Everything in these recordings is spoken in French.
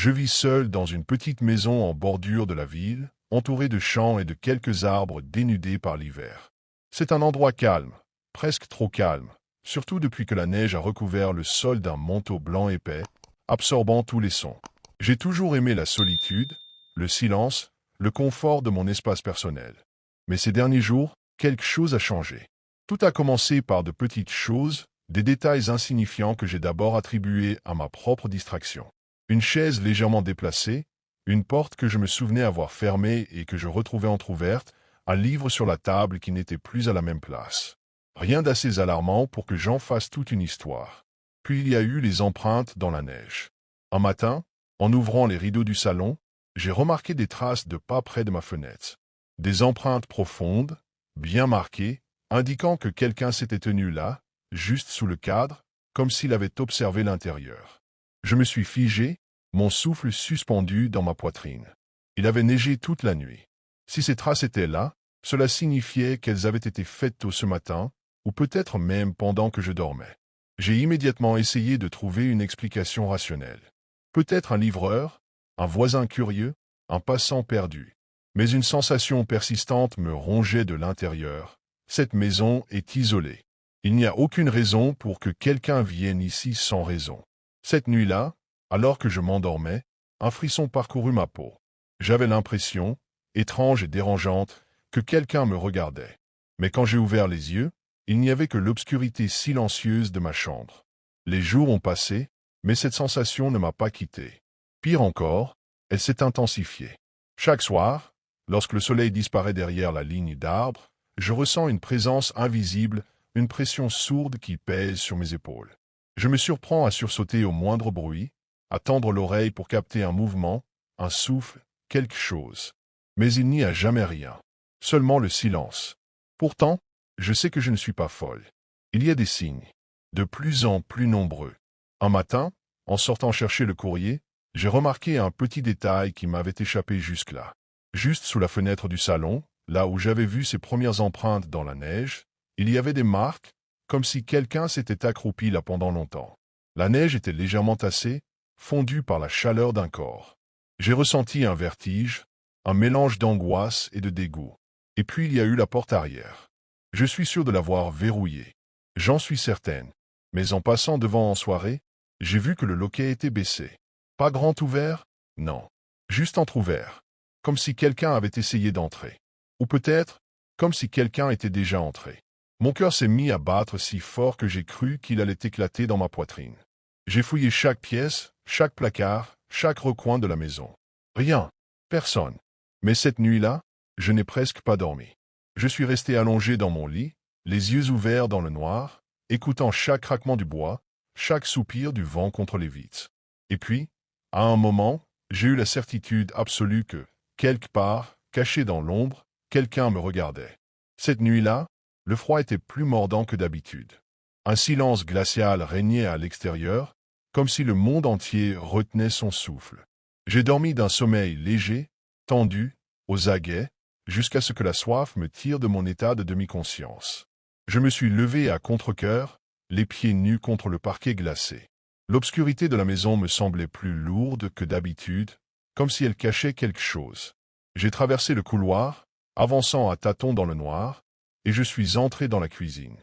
Je vis seul dans une petite maison en bordure de la ville, entouré de champs et de quelques arbres dénudés par l'hiver. C'est un endroit calme, presque trop calme, surtout depuis que la neige a recouvert le sol d'un manteau blanc épais, absorbant tous les sons. J'ai toujours aimé la solitude, le silence, le confort de mon espace personnel. Mais ces derniers jours, quelque chose a changé. Tout a commencé par de petites choses, des détails insignifiants que j'ai d'abord attribués à ma propre distraction. Une chaise légèrement déplacée, une porte que je me souvenais avoir fermée et que je retrouvais entr'ouverte, un livre sur la table qui n'était plus à la même place. Rien d'assez alarmant pour que j'en fasse toute une histoire. Puis il y a eu les empreintes dans la neige. Un matin, en ouvrant les rideaux du salon, j'ai remarqué des traces de pas près de ma fenêtre. Des empreintes profondes, bien marquées, indiquant que quelqu'un s'était tenu là, juste sous le cadre, comme s'il avait observé l'intérieur. Je me suis figé, mon souffle suspendu dans ma poitrine. Il avait neigé toute la nuit. Si ces traces étaient là, cela signifiait qu'elles avaient été faites tôt ce matin, ou peut-être même pendant que je dormais. J'ai immédiatement essayé de trouver une explication rationnelle. Peut-être un livreur, un voisin curieux, un passant perdu. Mais une sensation persistante me rongeait de l'intérieur. Cette maison est isolée. Il n'y a aucune raison pour que quelqu'un vienne ici sans raison. Cette nuit-là, alors que je m'endormais, un frisson parcourut ma peau. J'avais l'impression, étrange et dérangeante, que quelqu'un me regardait. Mais quand j'ai ouvert les yeux, il n'y avait que l'obscurité silencieuse de ma chambre. Les jours ont passé, mais cette sensation ne m'a pas quitté. Pire encore, elle s'est intensifiée. Chaque soir, lorsque le soleil disparaît derrière la ligne d'arbres, je ressens une présence invisible, une pression sourde qui pèse sur mes épaules. Je me surprends à sursauter au moindre bruit, à tendre l'oreille pour capter un mouvement, un souffle, quelque chose. Mais il n'y a jamais rien. Seulement le silence. Pourtant, je sais que je ne suis pas folle. Il y a des signes, de plus en plus nombreux. Un matin, en sortant chercher le courrier, j'ai remarqué un petit détail qui m'avait échappé jusque-là. Juste sous la fenêtre du salon, là où j'avais vu ses premières empreintes dans la neige, il y avait des marques, comme si quelqu'un s'était accroupi là pendant longtemps. La neige était légèrement tassée, fondue par la chaleur d'un corps. J'ai ressenti un vertige, un mélange d'angoisse et de dégoût. Et puis il y a eu la porte arrière. Je suis sûr de l'avoir verrouillée. J'en suis certaine. Mais en passant devant en soirée, j'ai vu que le loquet était baissé. Pas grand ouvert? Non. Juste entrouvert. Comme si quelqu'un avait essayé d'entrer. Ou peut-être, comme si quelqu'un était déjà entré. Mon cœur s'est mis à battre si fort que j'ai cru qu'il allait éclater dans ma poitrine. J'ai fouillé chaque pièce, chaque placard, chaque recoin de la maison. Rien. Personne. Mais cette nuit-là, je n'ai presque pas dormi. Je suis resté allongé dans mon lit, les yeux ouverts dans le noir, écoutant chaque craquement du bois, chaque soupir du vent contre les vitres. Et puis, à un moment, j'ai eu la certitude absolue que, quelque part, caché dans l'ombre, quelqu'un me regardait. Cette nuit-là, le froid était plus mordant que d'habitude. Un silence glacial régnait à l'extérieur, comme si le monde entier retenait son souffle. J'ai dormi d'un sommeil léger, tendu, aux aguets, jusqu'à ce que la soif me tire de mon état de demi-conscience. Je me suis levé à contre-cœur, les pieds nus contre le parquet glacé. L'obscurité de la maison me semblait plus lourde que d'habitude, comme si elle cachait quelque chose. J'ai traversé le couloir, avançant à tâtons dans le noir, et je suis entré dans la cuisine.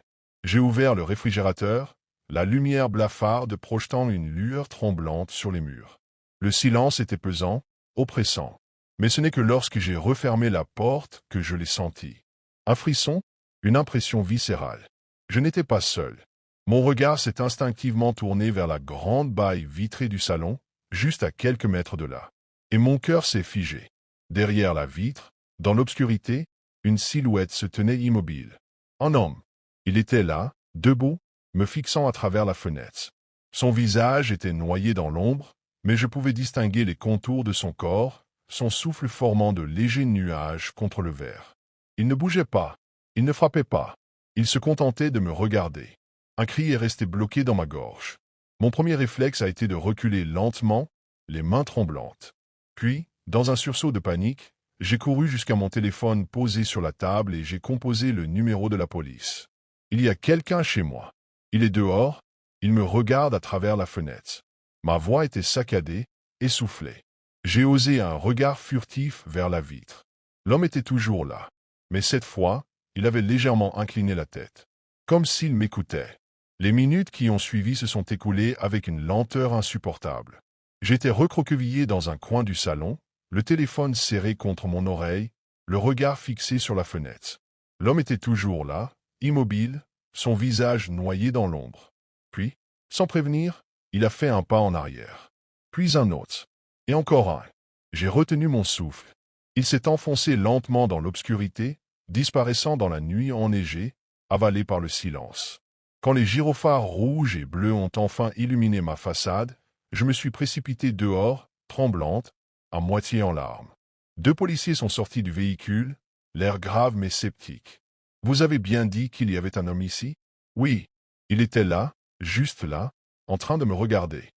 J'ai ouvert le réfrigérateur, la lumière blafarde projetant une lueur tremblante sur les murs. Le silence était pesant, oppressant. Mais ce n'est que lorsque j'ai refermé la porte que je l'ai senti. Un frisson, une impression viscérale. Je n'étais pas seul. Mon regard s'est instinctivement tourné vers la grande baille vitrée du salon, juste à quelques mètres de là. Et mon cœur s'est figé. Derrière la vitre, dans l'obscurité, une silhouette se tenait immobile. Un homme. Il était là, debout, me fixant à travers la fenêtre. Son visage était noyé dans l'ombre, mais je pouvais distinguer les contours de son corps, son souffle formant de légers nuages contre le verre. Il ne bougeait pas, il ne frappait pas, il se contentait de me regarder. Un cri est resté bloqué dans ma gorge. Mon premier réflexe a été de reculer lentement, les mains tremblantes. Puis, dans un sursaut de panique, j'ai couru jusqu'à mon téléphone posé sur la table et j'ai composé le numéro de la police. Il y a quelqu'un chez moi. Il est dehors, il me regarde à travers la fenêtre. Ma voix était saccadée, essoufflé. J'ai osé un regard furtif vers la vitre. L'homme était toujours là. Mais cette fois, il avait légèrement incliné la tête. Comme s'il m'écoutait. Les minutes qui ont suivi se sont écoulées avec une lenteur insupportable. J'étais recroquevillé dans un coin du salon, le téléphone serré contre mon oreille, le regard fixé sur la fenêtre. L'homme était toujours là, immobile, son visage noyé dans l'ombre. Puis, sans prévenir, il a fait un pas en arrière. Puis un autre. Et encore un. J'ai retenu mon souffle. Il s'est enfoncé lentement dans l'obscurité, disparaissant dans la nuit enneigée, avalé par le silence. Quand les gyrophares rouges et bleus ont enfin illuminé ma façade, je me suis précipité dehors, tremblante, à moitié en larmes. 2 policiers sont sortis du véhicule, l'air grave mais sceptique. « Vous avez bien dit qu'il y avait un homme ici ?» ?»« Oui. Il était là, juste là, en train de me regarder. »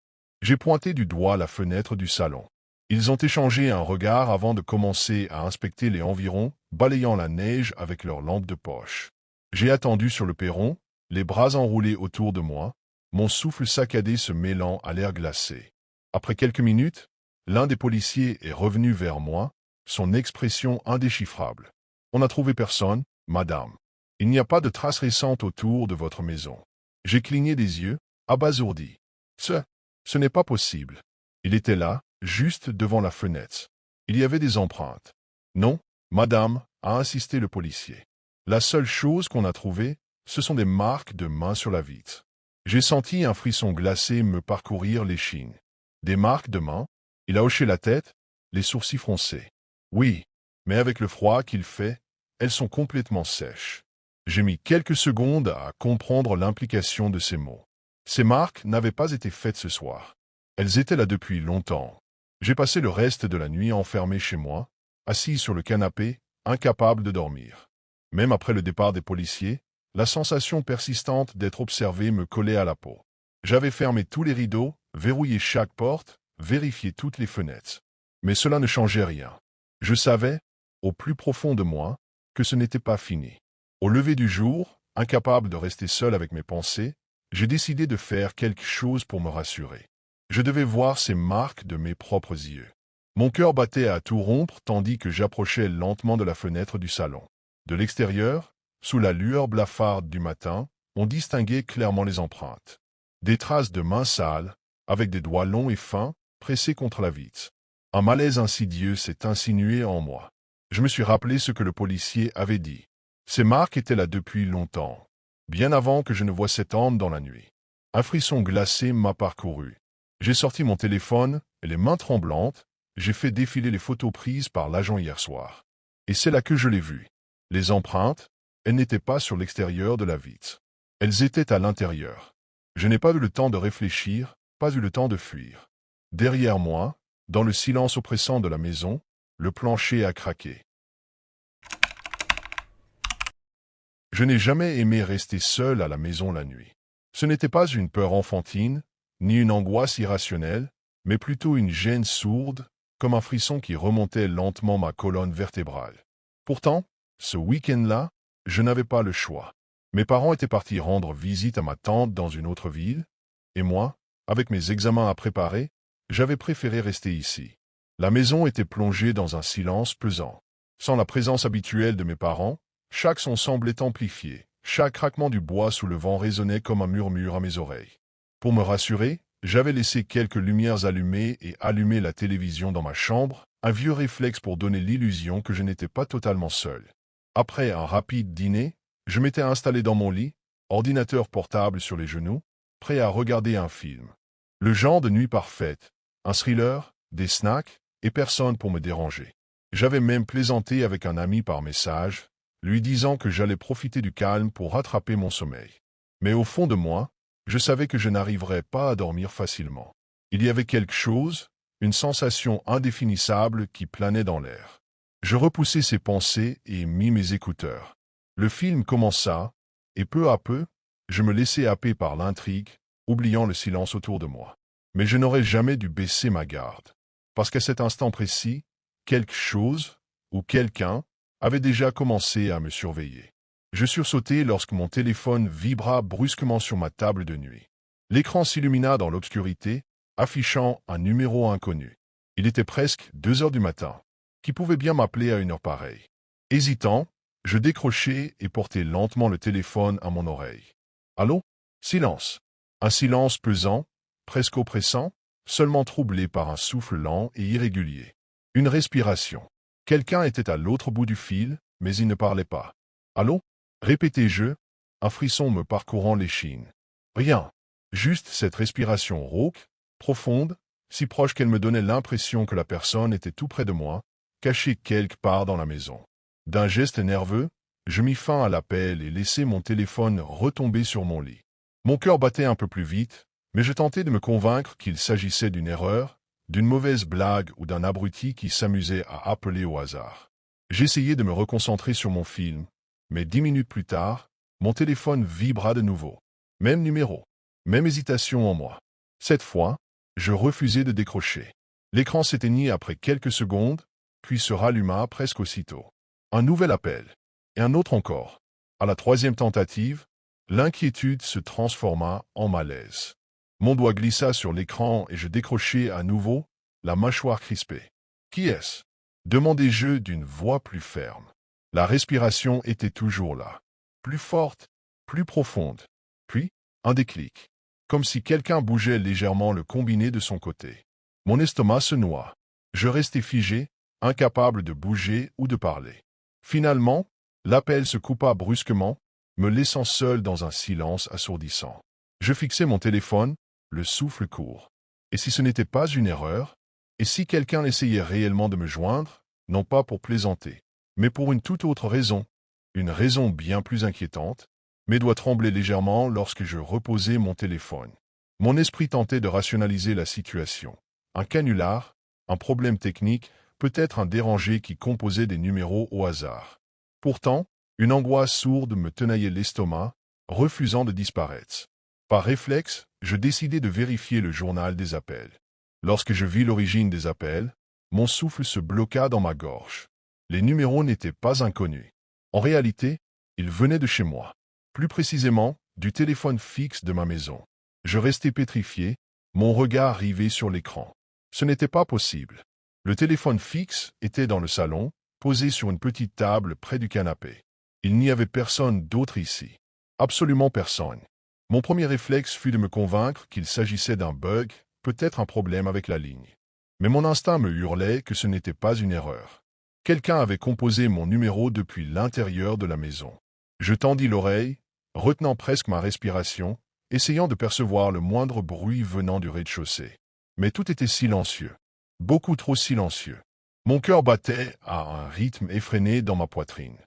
J'ai pointé du doigt la fenêtre du salon. Ils ont échangé un regard avant de commencer à inspecter les environs, balayant la neige avec leurs lampes de poche. J'ai attendu sur le perron, les bras enroulés autour de moi, mon souffle saccadé se mêlant à l'air glacé. Après quelques minutes, l'un des policiers est revenu vers moi, son expression indéchiffrable. « On n'a trouvé personne, madame. Il n'y a pas de traces récentes autour de votre maison. » J'ai cligné des yeux, abasourdi. Ce n'est pas possible. Il était là, juste devant la fenêtre. Il y avait des empreintes. « Non, madame, » a insisté le policier. La seule chose qu'on a trouvée, ce sont des marques de mains sur la vitre. J'ai senti un frisson glacé me parcourir l'échine. Des marques de mains? Il a hoché la tête, les sourcils froncés. Oui, mais avec le froid qu'il fait, elles sont complètement sèches. J'ai mis quelques secondes à comprendre l'implication de ces mots. Ces marques n'avaient pas été faites ce soir. Elles étaient là depuis longtemps. J'ai passé le reste de la nuit enfermé chez moi, assis sur le canapé, incapable de dormir. Même après le départ des policiers, la sensation persistante d'être observé me collait à la peau. J'avais fermé tous les rideaux, verrouillé chaque porte, vérifié toutes les fenêtres. Mais cela ne changeait rien. Je savais, au plus profond de moi, que ce n'était pas fini. Au lever du jour, incapable de rester seul avec mes pensées, j'ai décidé de faire quelque chose pour me rassurer. Je devais voir ces marques de mes propres yeux. Mon cœur battait à tout rompre tandis que j'approchais lentement de la fenêtre du salon. De l'extérieur, sous la lueur blafarde du matin, on distinguait clairement les empreintes. Des traces de mains sales, avec des doigts longs et fins, pressés contre la vitre. Un malaise insidieux s'est insinué en moi. Je me suis rappelé ce que le policier avait dit. Ces marques étaient là depuis longtemps, bien avant que je ne voie cet homme dans la nuit. Un frisson glacé m'a parcouru. J'ai sorti mon téléphone, et les mains tremblantes, j'ai fait défiler les photos prises par l'agent hier soir. Et c'est là que je l'ai vu. Les empreintes, elles n'étaient pas sur l'extérieur de la vitre. Elles étaient à l'intérieur. Je n'ai pas eu le temps de réfléchir, pas eu le temps de fuir. Derrière moi, dans le silence oppressant de la maison, le plancher a craqué. Je n'ai jamais aimé rester seul à la maison la nuit. Ce n'était pas une peur enfantine, ni une angoisse irrationnelle, mais plutôt une gêne sourde, comme un frisson qui remontait lentement ma colonne vertébrale. Pourtant, ce week-end-là, je n'avais pas le choix. Mes parents étaient partis rendre visite à ma tante dans une autre ville, et moi, avec mes examens à préparer, j'avais préféré rester ici. La maison était plongée dans un silence pesant. Sans la présence habituelle de mes parents, chaque son semblait amplifié, chaque craquement du bois sous le vent résonnait comme un murmure à mes oreilles. Pour me rassurer, j'avais laissé quelques lumières allumées et allumé la télévision dans ma chambre, un vieux réflexe pour donner l'illusion que je n'étais pas totalement seul. Après un rapide dîner, je m'étais installé dans mon lit, ordinateur portable sur les genoux, prêt à regarder un film. Le genre de nuit parfaite, un thriller, des snacks, et personne pour me déranger. J'avais même plaisanté avec un ami par message, lui disant que j'allais profiter du calme pour rattraper mon sommeil. Mais au fond de moi, je savais que je n'arriverais pas à dormir facilement. Il y avait quelque chose, une sensation indéfinissable qui planait dans l'air. Je repoussai ces pensées et mis mes écouteurs. Le film commença, et peu à peu, je me laissai happer par l'intrigue, oubliant le silence autour de moi. Mais je n'aurais jamais dû baisser ma garde. Parce qu'à cet instant précis, quelque chose, ou quelqu'un, avait déjà commencé à me surveiller. Je sursautai lorsque mon téléphone vibra brusquement sur ma table de nuit. L'écran s'illumina dans l'obscurité, affichant un numéro inconnu. Il était presque 2 heures du matin. Qui pouvait bien m'appeler à une heure pareille? Hésitant, je décrochai et portai lentement le téléphone à mon oreille. Allô? Silence. Un silence pesant, presque oppressant, seulement troublé par un souffle lent et irrégulier. Une respiration. Quelqu'un était à l'autre bout du fil, mais il ne parlait pas. Allô? Répétai-je, un frisson me parcourant l'échine. Rien. Juste cette respiration rauque, profonde, si proche qu'elle me donnait l'impression que la personne était tout près de moi, cachée quelque part dans la maison. D'un geste nerveux, je mis fin à l'appel et laissai mon téléphone retomber sur mon lit. Mon cœur battait un peu plus vite, mais je tentais de me convaincre qu'il s'agissait d'une erreur, d'une mauvaise blague ou d'un abruti qui s'amusait à appeler au hasard. J'essayais de me reconcentrer sur mon film, mais 10 minutes plus tard, mon téléphone vibra de nouveau. Même numéro, même hésitation en moi. Cette fois, je refusai de décrocher. L'écran s'éteignit après quelques secondes, puis se ralluma presque aussitôt. Un nouvel appel, et un autre encore. À la troisième tentative, l'inquiétude se transforma en malaise. Mon doigt glissa sur l'écran et je décrochai à nouveau, la mâchoire crispée. Qui est-ce? Demandai-je d'une voix plus ferme. La respiration était toujours là. Plus forte, plus profonde. Puis, un déclic. Comme si quelqu'un bougeait légèrement le combiné de son côté. Mon estomac se noua. Je restai figé, incapable de bouger ou de parler. Finalement, l'appel se coupa brusquement, me laissant seul dans un silence assourdissant. Je fixai mon téléphone, le souffle court. Et si ce n'était pas une erreur? Et si quelqu'un essayait réellement de me joindre, non pas pour plaisanter, mais pour une toute autre raison, une raison bien plus inquiétante? Mes doigts tremblaient légèrement lorsque je reposai mon téléphone. Mon esprit tentait de rationaliser la situation. Un canular, un problème technique, peut-être un dérangé qui composait des numéros au hasard. Pourtant, une angoisse sourde me tenaillait l'estomac, refusant de disparaître. Par réflexe, je décidai de vérifier le journal des appels. Lorsque je vis l'origine des appels, mon souffle se bloqua dans ma gorge. Les numéros n'étaient pas inconnus. En réalité, ils venaient de chez moi. Plus précisément, du téléphone fixe de ma maison. Je restai pétrifié, mon regard rivé sur l'écran. Ce n'était pas possible. Le téléphone fixe était dans le salon, posé sur une petite table près du canapé. Il n'y avait personne d'autre ici. Absolument personne. Mon premier réflexe fut de me convaincre qu'il s'agissait d'un bug, peut-être un problème avec la ligne. Mais mon instinct me hurlait que ce n'était pas une erreur. Quelqu'un avait composé mon numéro depuis l'intérieur de la maison. Je tendis l'oreille, retenant presque ma respiration, essayant de percevoir le moindre bruit venant du rez-de-chaussée. Mais tout était silencieux. Beaucoup trop silencieux. Mon cœur battait à un rythme effréné dans ma poitrine.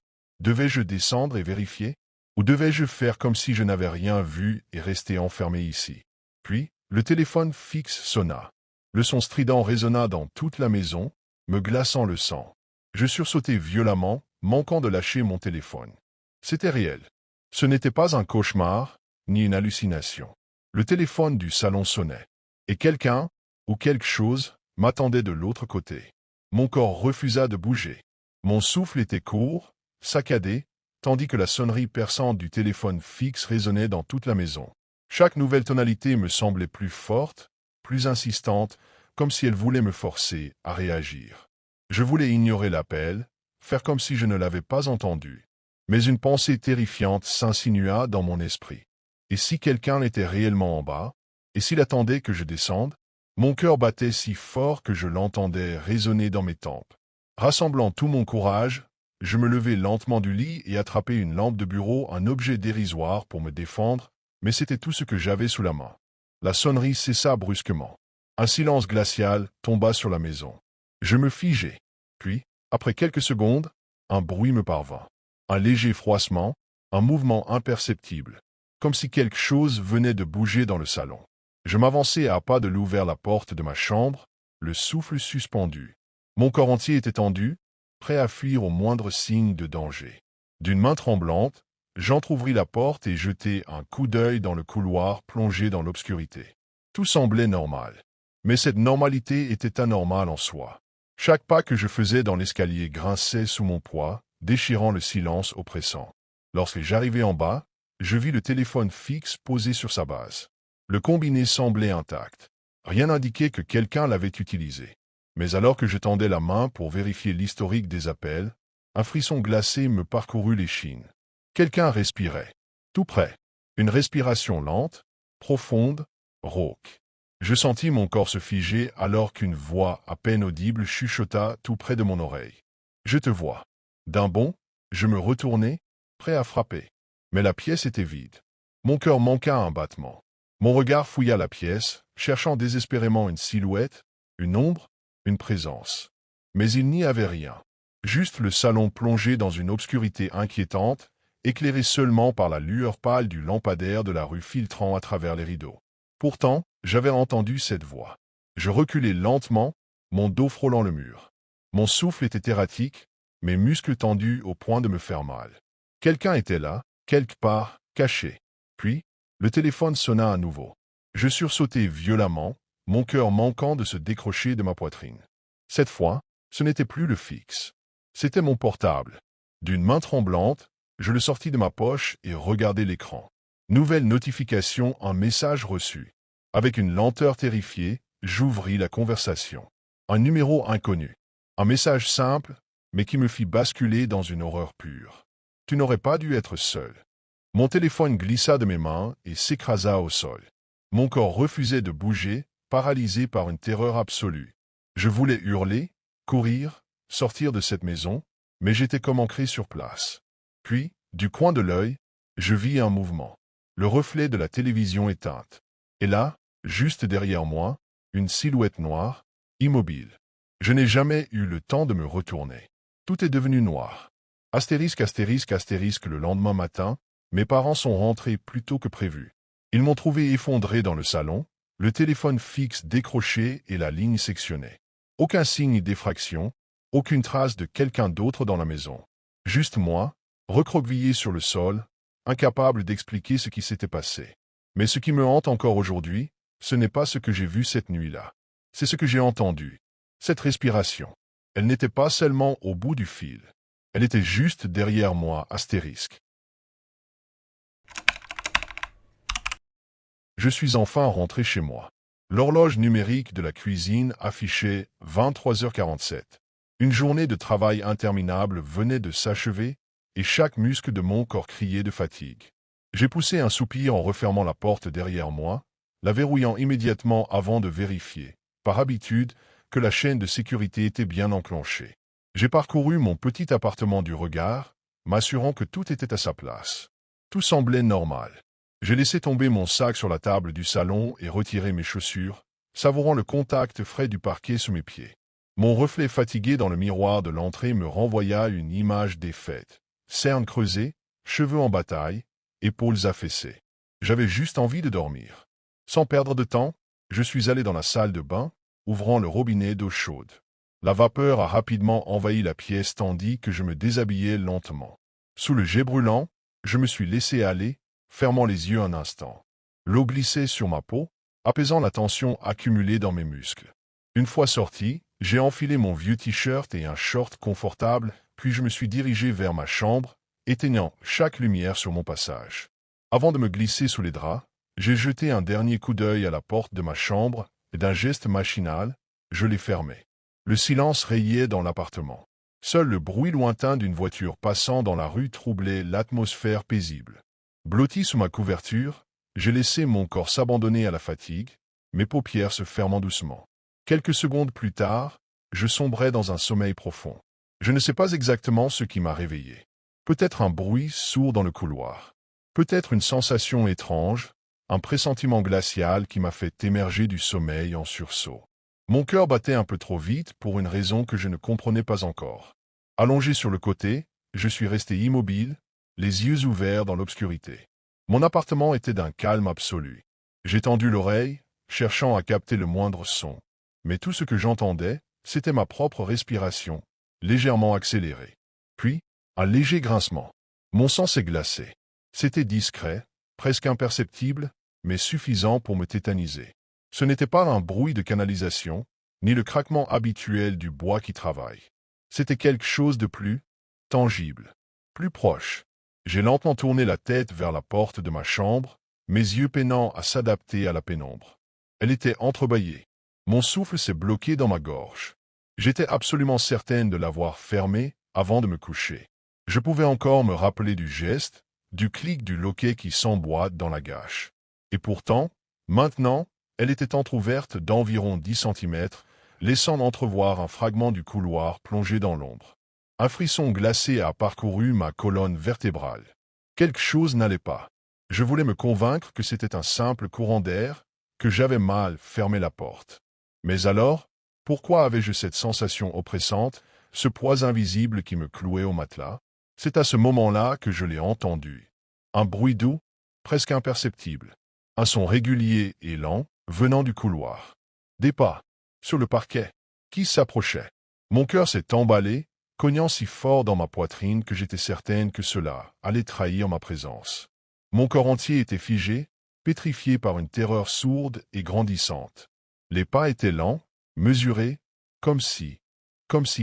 Devais-je descendre et vérifier? Ou devais-je faire comme si je n'avais rien vu et rester enfermé ici? Puis, le téléphone fixe sonna. Le son strident résonna dans toute la maison, me glaçant le sang. Je sursautai violemment, manquant de lâcher mon téléphone. C'était réel. Ce n'était pas un cauchemar, ni une hallucination. Le téléphone du salon sonnait. Et quelqu'un, ou quelque chose, m'attendait de l'autre côté. Mon corps refusa de bouger. Mon souffle était court, saccadé, tandis que la sonnerie perçante du téléphone fixe résonnait dans toute la maison. Chaque nouvelle tonalité me semblait plus forte, plus insistante, comme si elle voulait me forcer à réagir. Je voulais ignorer l'appel, faire comme si je ne l'avais pas entendu. Mais une pensée terrifiante s'insinua dans mon esprit. Et si quelqu'un était réellement en bas? Et s'il attendait que je descende? Mon cœur battait si fort que je l'entendais résonner dans mes tempes. Rassemblant tout mon courage, je me levai lentement du lit et attrapai une lampe de bureau, un objet dérisoire pour me défendre, mais c'était tout ce que j'avais sous la main. La sonnerie cessa brusquement. Un silence glacial tomba sur la maison. Je me figeai. Puis, après quelques secondes, un bruit me parvint. Un léger froissement, un mouvement imperceptible, comme si quelque chose venait de bouger dans le salon. Je m'avançai à pas de loup vers la porte de ma chambre, le souffle suspendu. Mon corps entier était tendu, prêt à fuir au moindre signe de danger. D'une main tremblante, j'entr'ouvris la porte et jetai un coup d'œil dans le couloir plongé dans l'obscurité. Tout semblait normal. Mais cette normalité était anormale en soi. Chaque pas que je faisais dans l'escalier grinçait sous mon poids, déchirant le silence oppressant. Lorsque j'arrivai en bas, je vis le téléphone fixe posé sur sa base. Le combiné semblait intact. Rien n'indiquait que quelqu'un l'avait utilisé. Mais alors que je tendais la main pour vérifier l'historique des appels, un frisson glacé me parcourut l'échine. Quelqu'un respirait. Tout près. Une respiration lente, profonde, rauque. Je sentis mon corps se figer alors qu'une voix à peine audible chuchota tout près de mon oreille. « Je te vois. » D'un bond, je me retournai, prêt à frapper. Mais la pièce était vide. Mon cœur manqua un battement. Mon regard fouilla la pièce, cherchant désespérément une silhouette, une ombre, une présence. Mais il n'y avait rien. Juste le salon plongé dans une obscurité inquiétante, éclairé seulement par la lueur pâle du lampadaire de la rue filtrant à travers les rideaux. Pourtant, j'avais entendu cette voix. Je reculai lentement, mon dos frôlant le mur. Mon souffle était erratique, mes muscles tendus au point de me faire mal. Quelqu'un était là, quelque part, caché. Puis, le téléphone sonna à nouveau. Je sursautai violemment, mon cœur manquant de se décrocher de ma poitrine. Cette fois, ce n'était plus le fixe. C'était mon portable. D'une main tremblante, je le sortis de ma poche et regardai l'écran. Nouvelle notification, un message reçu. Avec une lenteur terrifiée, j'ouvris la conversation. Un numéro inconnu. Un message simple, mais qui me fit basculer dans une horreur pure. « Tu n'aurais pas dû être seul. » Mon téléphone glissa de mes mains et s'écrasa au sol. Mon corps refusait de bouger, paralysé par une terreur absolue. Je voulais hurler, courir, sortir de cette maison, mais j'étais comme ancré sur place. Puis, du coin de l'œil, je vis un mouvement. Le reflet de la télévision éteinte. Et là, juste derrière moi, une silhouette noire, immobile. Je n'ai jamais eu le temps de me retourner. Tout est devenu noir. Astérisque, astérisque, astérisque le lendemain matin, mes parents sont rentrés plus tôt que prévu. Ils m'ont trouvé effondré dans le salon, le téléphone fixe décroché et la ligne sectionnée. Aucun signe d'effraction, aucune trace de quelqu'un d'autre dans la maison. Juste moi, recroquevillé sur le sol, incapable d'expliquer ce qui s'était passé. Mais ce qui me hante encore aujourd'hui, ce n'est pas ce que j'ai vu cette nuit-là. C'est ce que j'ai entendu. Cette respiration. Elle n'était pas seulement au bout du fil. Elle était juste derrière moi, astérisque. Je suis enfin rentré chez moi. L'horloge numérique de la cuisine affichait 23h47. Une journée de travail interminable venait de s'achever et chaque muscle de mon corps criait de fatigue. J'ai poussé un soupir en refermant la porte derrière moi, la verrouillant immédiatement avant de vérifier, par habitude, que la chaîne de sécurité était bien enclenchée. J'ai parcouru mon petit appartement du regard, m'assurant que tout était à sa place. Tout semblait normal. J'ai laissé tomber mon sac sur la table du salon et retiré mes chaussures, savourant le contact frais du parquet sous mes pieds. Mon reflet fatigué dans le miroir de l'entrée me renvoya une image défaite. Cernes creusées, cheveux en bataille, épaules affaissées. J'avais juste envie de dormir. Sans perdre de temps, je suis allé dans la salle de bain, ouvrant le robinet d'eau chaude. La vapeur a rapidement envahi la pièce tandis que je me déshabillais lentement. Sous le jet brûlant, je me suis laissé aller, fermant les yeux un instant. L'eau glissait sur ma peau, apaisant la tension accumulée dans mes muscles. Une fois sorti, j'ai enfilé mon vieux t-shirt et un short confortable, puis je me suis dirigé vers ma chambre, éteignant chaque lumière sur mon passage. Avant de me glisser sous les draps, j'ai jeté un dernier coup d'œil à la porte de ma chambre et d'un geste machinal, je l'ai fermée. Le silence rayait dans l'appartement. Seul le bruit lointain d'une voiture passant dans la rue troublait l'atmosphère paisible. Blotti sous ma couverture, j'ai laissé mon corps s'abandonner à la fatigue, mes paupières se fermant doucement. Quelques secondes plus tard, je sombrais dans un sommeil profond. Je ne sais pas exactement ce qui m'a réveillé. Peut-être un bruit sourd dans le couloir. Peut-être une sensation étrange, un pressentiment glacial qui m'a fait émerger du sommeil en sursaut. Mon cœur battait un peu trop vite pour une raison que je ne comprenais pas encore. Allongé sur le côté, je suis resté immobile, les yeux ouverts dans l'obscurité. Mon appartement était d'un calme absolu. J'ai tendu l'oreille, cherchant à capter le moindre son. Mais tout ce que j'entendais, c'était ma propre respiration, légèrement accélérée. Puis, un léger grincement. Mon sang s'est glacé. C'était discret, presque imperceptible, mais suffisant pour me tétaniser. Ce n'était pas un bruit de canalisation, ni le craquement habituel du bois qui travaille. C'était quelque chose de plus tangible, plus proche. J'ai lentement tourné la tête vers la porte de ma chambre, mes yeux peinant à s'adapter à la pénombre. Elle était entrebâillée. Mon souffle s'est bloqué dans ma gorge. J'étais absolument certaine de l'avoir fermée avant de me coucher. Je pouvais encore me rappeler du geste, du clic du loquet qui s'emboîte dans la gâche. Et pourtant, maintenant, elle était entr'ouverte d'environ 10 centimètres, laissant entrevoir un fragment du couloir plongé dans l'ombre. Un frisson glacé a parcouru ma colonne vertébrale. Quelque chose n'allait pas. Je voulais me convaincre que c'était un simple courant d'air, que j'avais mal fermé la porte. Mais alors, pourquoi avais-je cette sensation oppressante, ce poids invisible qui me clouait au matelas? C'est à ce moment-là que je l'ai entendu. Un bruit doux, presque imperceptible. Un son régulier et lent, venant du couloir. Des pas, sur le parquet, qui s'approchaient. Mon cœur s'est emballé, cognant si fort dans ma poitrine que j'étais certaine que cela allait trahir ma présence. Mon corps entier était figé, pétrifié par une terreur sourde et grandissante. Les pas étaient lents, mesurés, comme si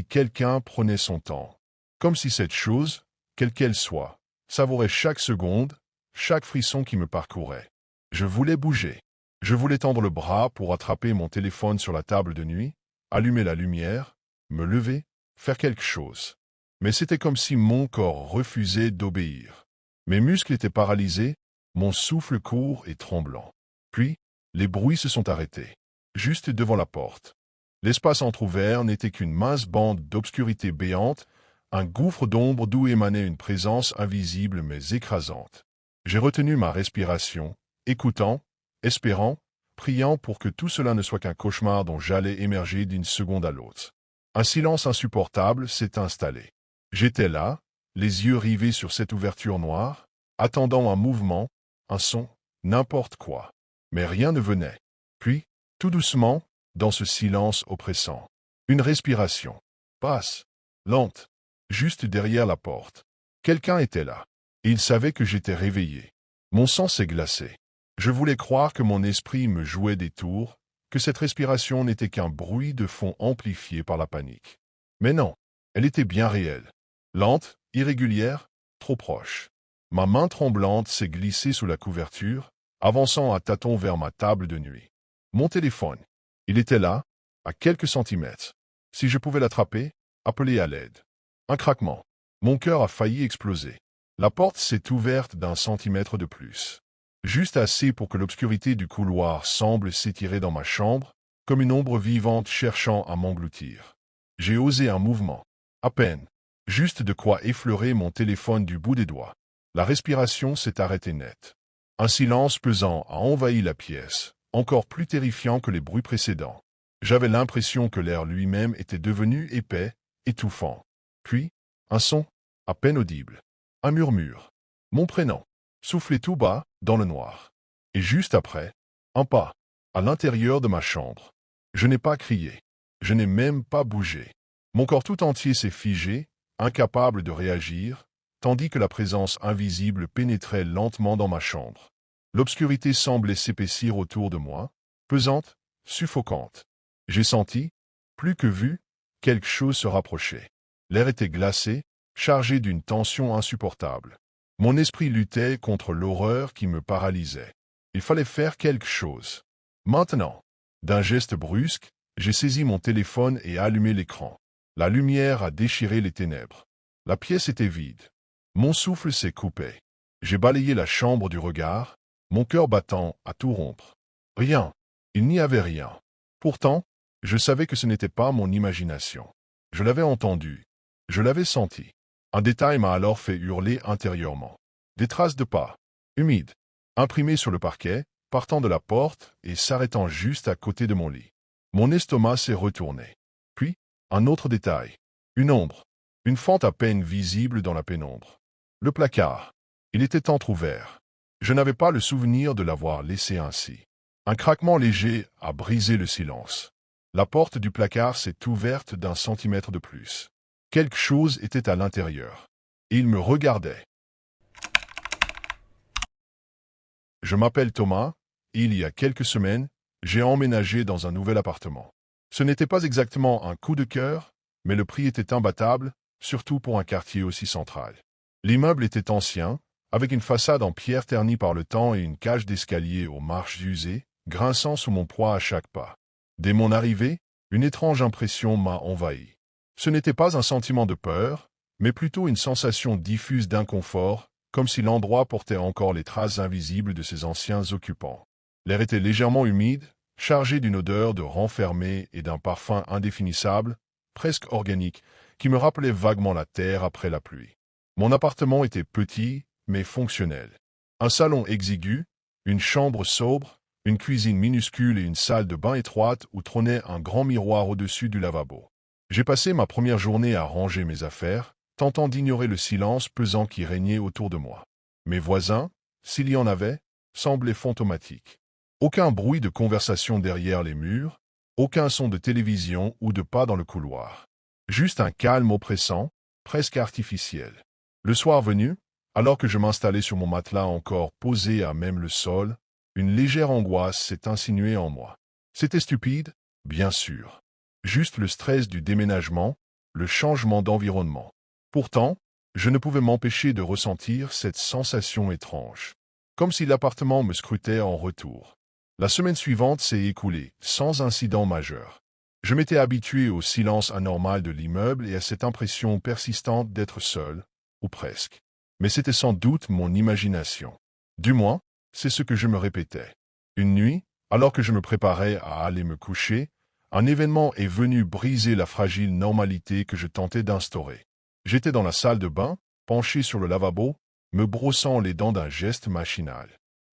quelqu'un prenait son temps. Comme si cette chose, quelle qu'elle soit, savourait chaque seconde, chaque frisson qui me parcourait. Je voulais bouger. Je voulais tendre le bras pour attraper mon téléphone sur la table de nuit, allumer la lumière, me lever, faire quelque chose. Mais c'était comme si mon corps refusait d'obéir. Mes muscles étaient paralysés, mon souffle court et tremblant. Puis, les bruits se sont arrêtés. Juste devant la porte. L'espace entrouvert n'était qu'une mince bande d'obscurité béante, un gouffre d'ombre d'où émanait une présence invisible mais écrasante. J'ai retenu ma respiration, écoutant, espérant, priant pour que tout cela ne soit qu'un cauchemar dont j'allais émerger d'une seconde à l'autre. Un silence insupportable s'est installé. J'étais là, les yeux rivés sur cette ouverture noire, attendant un mouvement, un son, n'importe quoi. Mais rien ne venait. Puis, tout doucement, dans ce silence oppressant, une respiration. Passe. Lente. Juste derrière la porte. Quelqu'un était là. Et il savait que j'étais réveillé. Mon sang s'est glacé. Je voulais croire que mon esprit me jouait des tours, que cette respiration n'était qu'un bruit de fond amplifié par la panique. Mais non, elle était bien réelle. Lente, irrégulière, trop proche. Ma main tremblante s'est glissée sous la couverture, avançant à tâtons vers ma table de nuit. Mon téléphone. Il était là, à quelques centimètres. Si je pouvais l'attraper, appeler à l'aide. Un craquement. Mon cœur a failli exploser. La porte s'est ouverte d'un centimètre de plus. Juste assez pour que l'obscurité du couloir semble s'étirer dans ma chambre, comme une ombre vivante cherchant à m'engloutir. J'ai osé un mouvement. À peine. Juste de quoi effleurer mon téléphone du bout des doigts. La respiration s'est arrêtée net. Un silence pesant a envahi la pièce, encore plus terrifiant que les bruits précédents. J'avais l'impression que l'air lui-même était devenu épais, étouffant. Puis, un son, à peine audible. Un murmure. Mon prénom. Soufflé tout bas, dans le noir. Et juste après, un pas, à l'intérieur de ma chambre. Je n'ai pas crié. Je n'ai même pas bougé. Mon corps tout entier s'est figé, incapable de réagir, tandis que la présence invisible pénétrait lentement dans ma chambre. L'obscurité semblait s'épaissir autour de moi, pesante, suffocante. J'ai senti, plus que vu, quelque chose se rapprocher. L'air était glacé, chargé d'une tension insupportable. Mon esprit luttait contre l'horreur qui me paralysait. Il fallait faire quelque chose. Maintenant, d'un geste brusque, j'ai saisi mon téléphone et allumé l'écran. La lumière a déchiré les ténèbres. La pièce était vide. Mon souffle s'est coupé. J'ai balayé la chambre du regard, mon cœur battant à tout rompre. Rien. Il n'y avait rien. Pourtant, je savais que ce n'était pas mon imagination. Je l'avais entendu. Je l'avais senti. Un détail m'a alors fait hurler intérieurement. Des traces de pas, humides, imprimées sur le parquet, partant de la porte et s'arrêtant juste à côté de mon lit. Mon estomac s'est retourné. Puis, un autre détail. Une ombre. Une fente à peine visible dans la pénombre. Le placard. Il était entrouvert. Je n'avais pas le souvenir de l'avoir laissé ainsi. Un craquement léger a brisé le silence. La porte du placard s'est ouverte d'un centimètre de plus. Quelque chose était à l'intérieur. Et il me regardait. Je m'appelle Thomas, et il y a quelques semaines, j'ai emménagé dans un nouvel appartement. Ce n'était pas exactement un coup de cœur, mais le prix était imbattable, surtout pour un quartier aussi central. L'immeuble était ancien, avec une façade en pierre ternie par le temps et une cage d'escalier aux marches usées, grinçant sous mon poids à chaque pas. Dès mon arrivée, une étrange impression m'a envahi. Ce n'était pas un sentiment de peur, mais plutôt une sensation diffuse d'inconfort, comme si l'endroit portait encore les traces invisibles de ses anciens occupants. L'air était légèrement humide, chargé d'une odeur de renfermé et d'un parfum indéfinissable, presque organique, qui me rappelait vaguement la terre après la pluie. Mon appartement était petit, mais fonctionnel. Un salon exigu, une chambre sobre, une cuisine minuscule et une salle de bain étroite où trônait un grand miroir au-dessus du lavabo. J'ai passé ma première journée à ranger mes affaires, tentant d'ignorer le silence pesant qui régnait autour de moi. Mes voisins, s'il y en avait, semblaient fantomatiques. Aucun bruit de conversation derrière les murs, aucun son de télévision ou de pas dans le couloir. Juste un calme oppressant, presque artificiel. Le soir venu, alors que je m'installais sur mon matelas encore posé à même le sol, une légère angoisse s'est insinuée en moi. C'était stupide, bien sûr. Juste le stress du déménagement, le changement d'environnement. Pourtant, je ne pouvais m'empêcher de ressentir cette sensation étrange. Comme si l'appartement me scrutait en retour. La semaine suivante s'est écoulée, sans incident majeur. Je m'étais habitué au silence anormal de l'immeuble et à cette impression persistante d'être seul, ou presque. Mais c'était sans doute mon imagination. Du moins, c'est ce que je me répétais. Une nuit, alors que je me préparais à aller me coucher, un événement est venu briser la fragile normalité que je tentais d'instaurer. J'étais dans la salle de bain, penché sur le lavabo, me brossant les dents d'un geste machinal.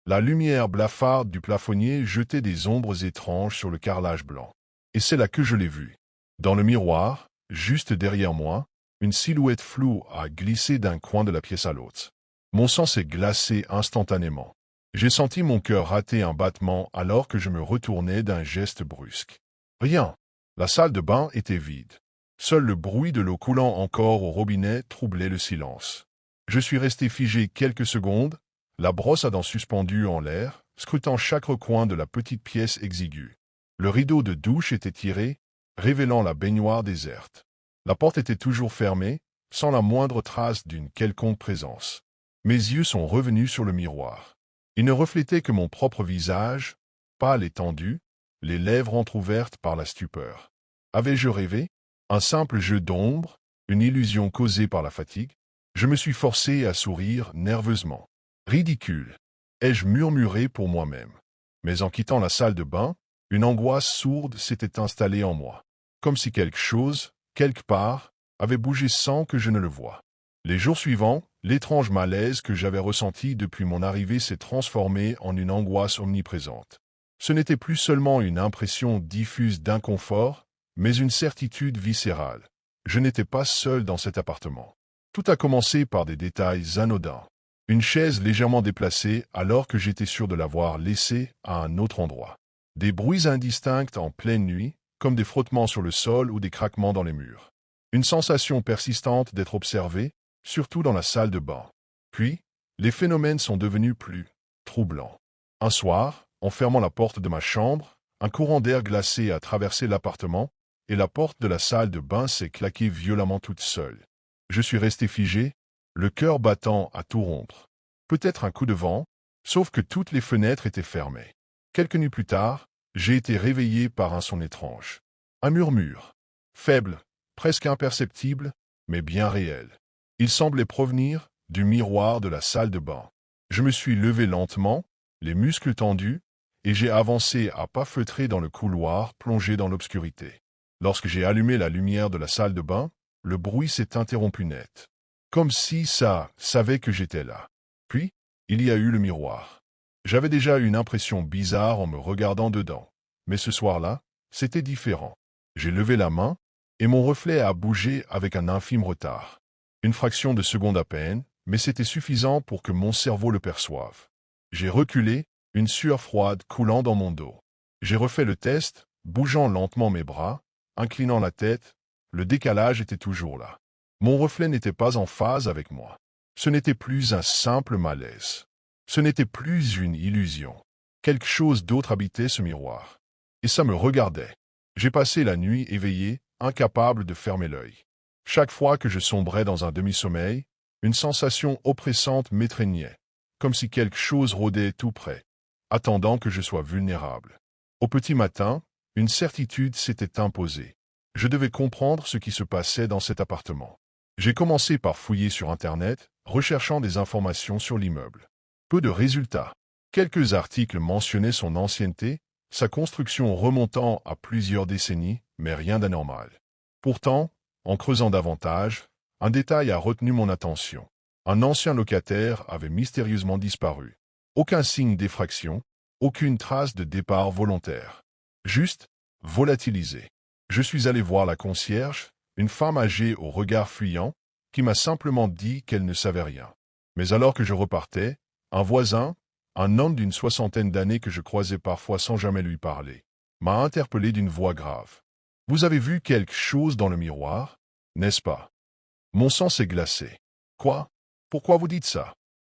La lumière blafarde du plafonnier jetait des ombres étranges sur le carrelage blanc. Et c'est là que je l'ai vu. Dans le miroir, juste derrière moi, une silhouette floue a glissé d'un coin de la pièce à l'autre. Mon sang s'est glacé instantanément. J'ai senti mon cœur rater un battement alors que je me retournais d'un geste brusque. Rien. La salle de bain était vide. Seul le bruit de l'eau coulant encore au robinet troublait le silence. Je suis resté figé quelques secondes, la brosse à dents suspendue en l'air, scrutant chaque recoin de la petite pièce exiguë. Le rideau de douche était tiré, révélant la baignoire déserte. La porte était toujours fermée, sans la moindre trace d'une quelconque présence. Mes yeux sont revenus sur le miroir. Ils ne reflétaient que mon propre visage, pâle et tendu, les lèvres entr'ouvertes par la stupeur. Avais-je rêvé? Un simple jeu d'ombre, une illusion causée par la fatigue? Je me suis forcé à sourire nerveusement. Ridicule, ai-je murmuré pour moi-même. Mais en quittant la salle de bain, une angoisse sourde s'était installée en moi. Comme si quelque chose, quelque part, avait bougé sans que je ne le voie. Les jours suivants, l'étrange malaise que j'avais ressenti depuis mon arrivée s'est transformé en une angoisse omniprésente. Ce n'était plus seulement une impression diffuse d'inconfort, mais une certitude viscérale. Je n'étais pas seul dans cet appartement. Tout a commencé par des détails anodins. Une chaise légèrement déplacée alors que j'étais sûr de l'avoir laissée à un autre endroit. Des bruits indistincts en pleine nuit, comme des frottements sur le sol ou des craquements dans les murs. Une sensation persistante d'être observé, surtout dans la salle de bain. Puis, les phénomènes sont devenus plus troublants. Un soir, en fermant la porte de ma chambre, un courant d'air glacé a traversé l'appartement et la porte de la salle de bain s'est claquée violemment toute seule. Je suis resté figé, le cœur battant à tout rompre. Peut-être un coup de vent, sauf que toutes les fenêtres étaient fermées. Quelques nuits plus tard, j'ai été réveillé par un son étrange. Un murmure. Faible, presque imperceptible, mais bien réel. Il semblait provenir du miroir de la salle de bain. Je me suis levé lentement, les muscles tendus, et j'ai avancé à pas feutrés dans le couloir plongé dans l'obscurité. Lorsque j'ai allumé la lumière de la salle de bain, le bruit s'est interrompu net. Comme si ça savait que j'étais là. Puis, il y a eu le miroir. J'avais déjà une impression bizarre en me regardant dedans. Mais ce soir-là, c'était différent. J'ai levé la main, et mon reflet a bougé avec un infime retard. Une fraction de seconde à peine, mais c'était suffisant pour que mon cerveau le perçoive. J'ai reculé, une sueur froide coulant dans mon dos. J'ai refait le test, bougeant lentement mes bras, inclinant la tête, le décalage était toujours là. Mon reflet n'était pas en phase avec moi. Ce n'était plus un simple malaise. Ce n'était plus une illusion. Quelque chose d'autre habitait ce miroir. Et ça me regardait. J'ai passé la nuit éveillé, incapable de fermer l'œil. Chaque fois que je sombrais dans un demi-sommeil, une sensation oppressante m'étreignait, comme si quelque chose rôdait tout près. attendant que je sois vulnérable. Au petit matin, une certitude s'était imposée. Je devais comprendre ce qui se passait dans cet appartement. J'ai commencé par fouiller sur Internet, recherchant des informations sur l'immeuble. Peu de résultats. Quelques articles mentionnaient son ancienneté, sa construction remontant à plusieurs décennies, mais rien d'anormal. Pourtant, en creusant davantage, un détail a retenu mon attention. Un ancien locataire avait mystérieusement disparu. Aucun signe d'effraction, aucune trace de départ volontaire. Juste, volatilisé. Je suis allé voir la concierge, une femme âgée au regard fuyant, qui m'a simplement dit qu'elle ne savait rien. Mais alors que je repartais, un voisin, un homme d'une soixantaine d'années que je croisais parfois sans jamais lui parler, m'a interpellé d'une voix grave. « Vous avez vu quelque chose dans le miroir, n'est-ce pas ?» Mon sang s'est glacé. « Quoi? Pourquoi vous dites ça ?»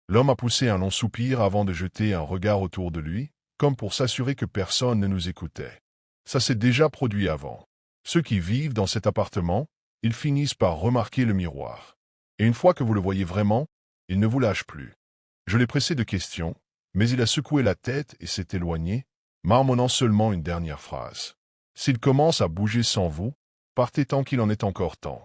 L'homme a poussé un long soupir avant de jeter un regard autour de lui, comme pour s'assurer que personne ne nous écoutait. Ça s'est déjà produit avant. Ceux qui vivent dans cet appartement, ils finissent par remarquer le miroir. Et une fois que vous le voyez vraiment, il ne vous lâche plus. Je l'ai pressé de questions, mais il a secoué la tête et s'est éloigné, marmonnant seulement une dernière phrase. S'il commence à bouger sans vous, partez tant qu'il en est encore temps.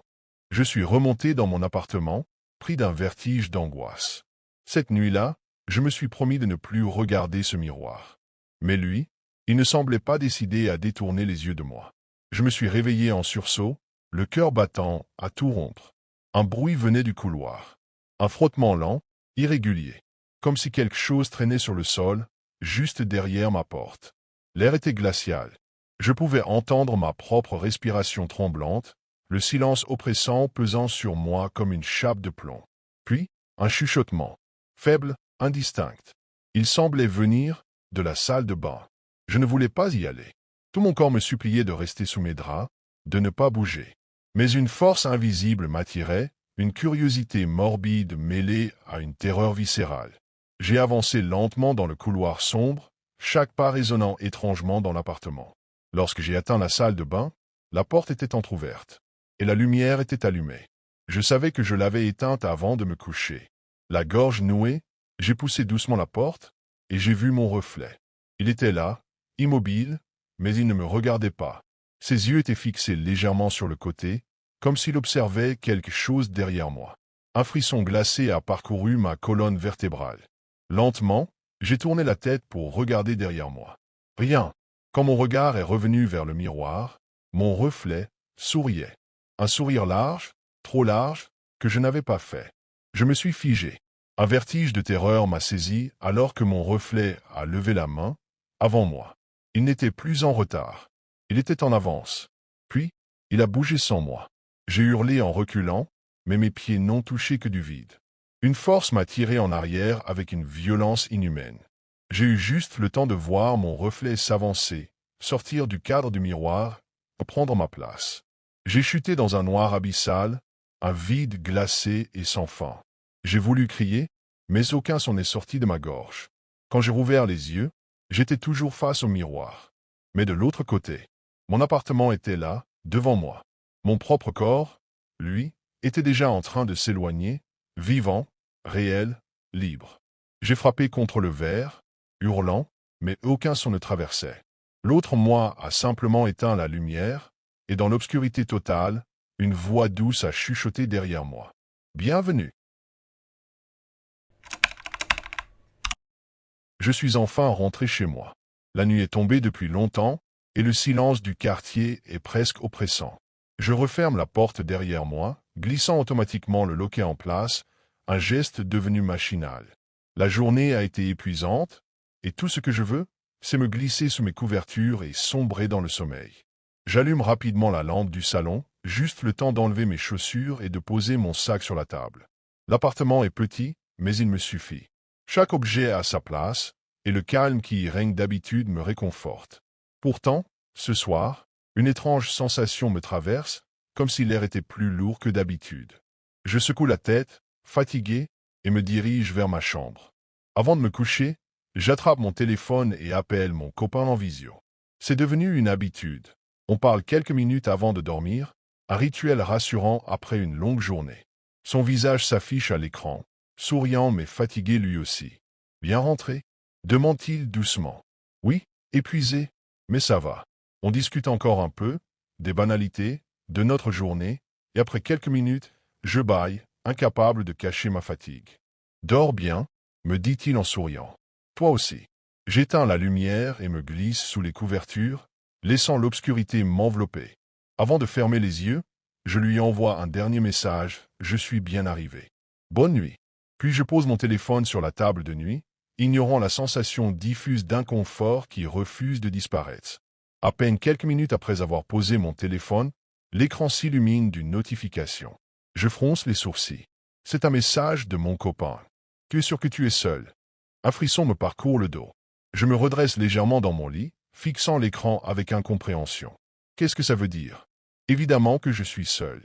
Je suis remonté dans mon appartement, pris d'un vertige d'angoisse. Cette nuit-là, je me suis promis de ne plus regarder ce miroir. Mais lui, il ne semblait pas décidé à détourner les yeux de moi. Je me suis réveillé en sursaut, le cœur battant à tout rompre. Un bruit venait du couloir. Un frottement lent, irrégulier, comme si quelque chose traînait sur le sol, juste derrière ma porte. L'air était glacial. Je pouvais entendre ma propre respiration tremblante, le silence oppressant pesant sur moi comme une chape de plomb. Puis, un chuchotement, faible, indistinct. Il semblait venir de la salle de bain. Je ne voulais pas y aller. Tout mon corps me suppliait de rester sous mes draps, de ne pas bouger. Mais une force invisible m'attirait, une curiosité morbide mêlée à une terreur viscérale. J'ai avancé lentement dans le couloir sombre, chaque pas résonnant étrangement dans l'appartement. Lorsque j'ai atteint la salle de bain, la porte était entr'ouverte, et la lumière était allumée. Je savais que je l'avais éteinte avant de me coucher. La gorge nouée, j'ai poussé doucement la porte, et j'ai vu mon reflet. Il était là, immobile, mais il ne me regardait pas. Ses yeux étaient fixés légèrement sur le côté, comme s'il observait quelque chose derrière moi. Un frisson glacé a parcouru ma colonne vertébrale. Lentement, j'ai tourné la tête pour regarder derrière moi. Rien. Quand mon regard est revenu vers le miroir, mon reflet souriait. Un sourire large, trop large, que je n'avais pas fait. Je me suis figé. Un vertige de terreur m'a saisi alors que mon reflet a levé la main, avant moi. Il n'était plus en retard. Il était en avance. Puis, il a bougé sans moi. J'ai hurlé en reculant, mais mes pieds n'ont touché que du vide. Une force m'a tiré en arrière avec une violence inhumaine. J'ai eu juste le temps de voir mon reflet s'avancer, sortir du cadre du miroir, prendre ma place. J'ai chuté dans un noir abyssal, un vide glacé et sans fin. J'ai voulu crier, mais aucun son n'est sorti de ma gorge. Quand j'ai rouvert les yeux, j'étais toujours face au miroir. Mais de l'autre côté, mon appartement était là, devant moi. Mon propre corps, lui, était déjà en train de s'éloigner, vivant, réel, libre. J'ai frappé contre le verre, hurlant, mais aucun son ne traversait. L'autre moi a simplement éteint la lumière, et dans l'obscurité totale, une voix douce a chuchoté derrière moi. Bienvenue. Je suis enfin rentré chez moi. La nuit est tombée depuis longtemps, et le silence du quartier est presque oppressant. Je referme la porte derrière moi, glissant automatiquement le loquet en place, un geste devenu machinal. La journée a été épuisante, et tout ce que je veux, c'est me glisser sous mes couvertures et sombrer dans le sommeil. J'allume rapidement la lampe du salon, juste le temps d'enlever mes chaussures et de poser mon sac sur la table. L'appartement est petit, mais il me suffit. Chaque objet a sa place, et le calme qui y règne d'habitude me réconforte. Pourtant, ce soir, une étrange sensation me traverse, comme si l'air était plus lourd que d'habitude. Je secoue la tête, fatigué, et me dirige vers ma chambre. Avant de me coucher, j'attrape mon téléphone et appelle mon copain en visio. C'est devenu une habitude. On parle quelques minutes avant de dormir, un rituel rassurant après une longue journée. Son visage s'affiche à l'écran, souriant mais fatigué lui aussi. Bien rentré? demande-t-il doucement. Oui, épuisé, mais ça va. On discute encore un peu, des banalités, de notre journée, et après quelques minutes, je bâille, incapable de cacher ma fatigue. Dors bien, me dit-il en souriant. Toi aussi. J'éteins la lumière et me glisse sous les couvertures, laissant l'obscurité m'envelopper. Avant de fermer les yeux, je lui envoie un dernier message, je suis bien arrivé. Bonne nuit. Puis je pose mon téléphone sur la table de nuit, ignorant la sensation diffuse d'inconfort qui refuse de disparaître. À peine quelques minutes après avoir posé mon téléphone, l'écran s'illumine d'une notification. Je fronce les sourcils. C'est un message de mon copain. Tu es sûr que tu es seul? Un frisson me parcourt le dos. Je me redresse légèrement dans mon lit, fixant l'écran avec incompréhension. Qu'est-ce que ça veut dire? Évidemment que je suis seul.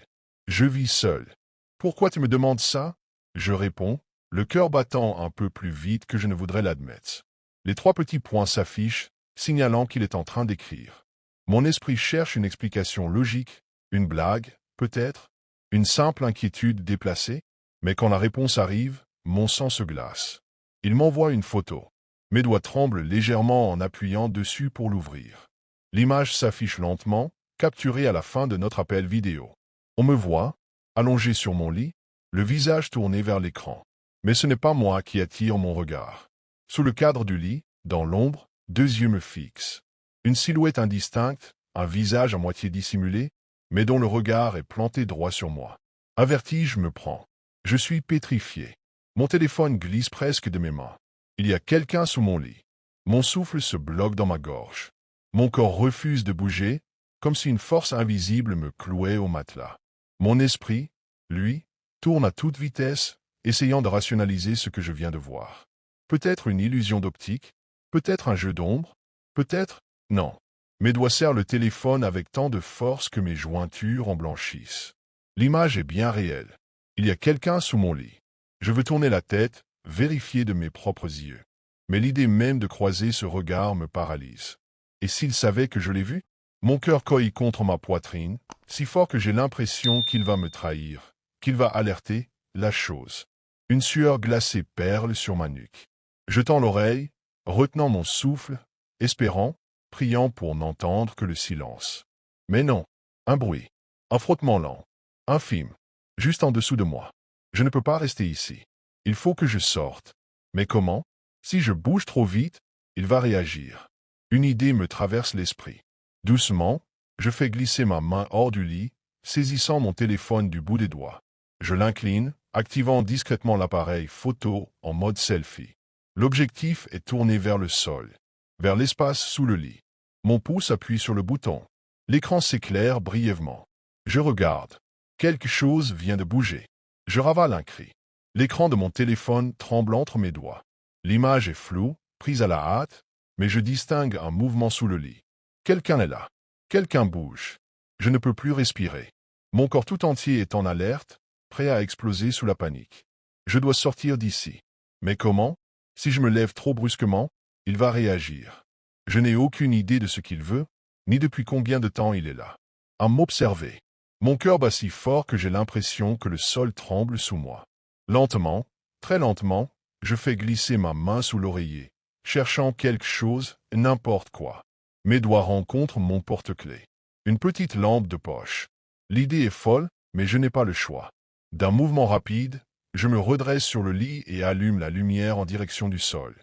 Je vis seul. Pourquoi tu me demandes ça? Je réponds, le cœur battant un peu plus vite que je ne voudrais l'admettre. Les 3 petits points s'affichent, signalant qu'il est en train d'écrire. Mon esprit cherche une explication logique, une blague, peut-être, une simple inquiétude déplacée, mais quand la réponse arrive, mon sang se glace. Il m'envoie une photo. Mes doigts tremblent légèrement en appuyant dessus pour l'ouvrir. L'image s'affiche lentement, capturée à la fin de notre appel vidéo. On me voit, allongé sur mon lit, le visage tourné vers l'écran. Mais ce n'est pas moi qui attire mon regard. Sous le cadre du lit, dans l'ombre, 2 yeux me fixent. Une silhouette indistincte, un visage à moitié dissimulé, mais dont le regard est planté droit sur moi. Un vertige me prend. Je suis pétrifié. Mon téléphone glisse presque de mes mains. Il y a quelqu'un sous mon lit. Mon souffle se bloque dans ma gorge. Mon corps refuse de bouger, comme si une force invisible me clouait au matelas. Mon esprit, lui, tourne à toute vitesse, essayant de rationaliser ce que je viens de voir. Peut-être une illusion d'optique, peut-être un jeu d'ombre, peut-être... Non. Mes doigts serrent le téléphone avec tant de force que mes jointures en blanchissent. L'image est bien réelle. Il y a quelqu'un sous mon lit. Je veux tourner la tête, vérifier de mes propres yeux. Mais l'idée même de croiser ce regard me paralyse. Et s'il savait que je l'ai vu? Mon cœur cogne contre ma poitrine, si fort que j'ai l'impression qu'il va me trahir, qu'il va alerter la chose. Une sueur glacée perle sur ma nuque. Je tends l'oreille, retenant mon souffle, espérant, priant pour n'entendre que le silence. Mais non, un bruit, un frottement lent, infime, juste en dessous de moi. Je ne peux pas rester ici. Il faut que je sorte. Mais comment? Si je bouge trop vite, il va réagir. Une idée me traverse l'esprit. Doucement, je fais glisser ma main hors du lit, saisissant mon téléphone du bout des doigts. Je l'incline, activant discrètement l'appareil photo en mode selfie. L'objectif est tourné vers le sol, vers l'espace sous le lit. Mon pouce appuie sur le bouton. L'écran s'éclaire brièvement. Je regarde. Quelque chose vient de bouger. Je ravale un cri. L'écran de mon téléphone tremble entre mes doigts. L'image est floue, prise à la hâte, mais je distingue un mouvement sous le lit. Quelqu'un est là. Quelqu'un bouge. Je ne peux plus respirer. Mon corps tout entier est en alerte, prêt à exploser sous la panique. Je dois sortir d'ici. Mais comment? Si je me lève trop brusquement, il va réagir. Je n'ai aucune idée de ce qu'il veut, ni depuis combien de temps il est là. À m'observer. Mon cœur bat si fort que j'ai l'impression que le sol tremble sous moi. Lentement, très lentement, je fais glisser ma main sous l'oreiller, cherchant quelque chose, n'importe quoi. Mes doigts rencontrent mon porte-clés. Une petite lampe de poche. L'idée est folle, mais je n'ai pas le choix. D'un mouvement rapide, je me redresse sur le lit et allume la lumière en direction du sol.